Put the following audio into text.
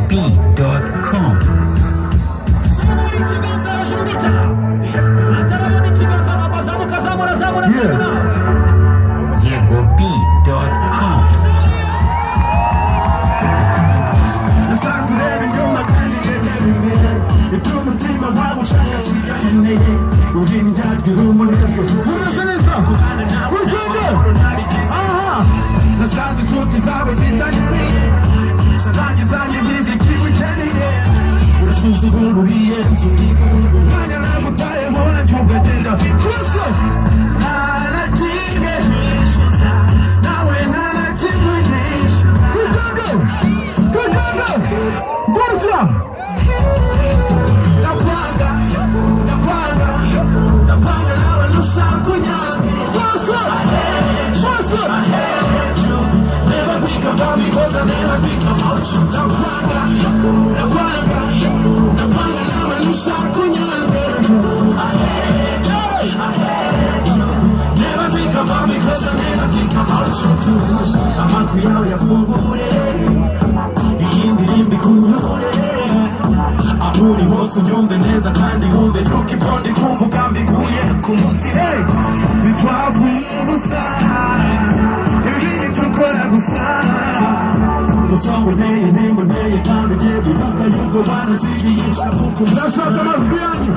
YegoB.com. YegoB.com. Amatwi yawe yafungure, iyindi rimbi kunyure, aho uri hose unyumve neza kandi wumve yuko ibyo ndi kuvuga mbikuye ku mutima. Ntitwavuye gusa, ibintu dukora gusa, umusonga unteye intimba unteye kandi ugiye bibuka yuko banaziriye ishabuku. Ndashaka amajwi yanyu.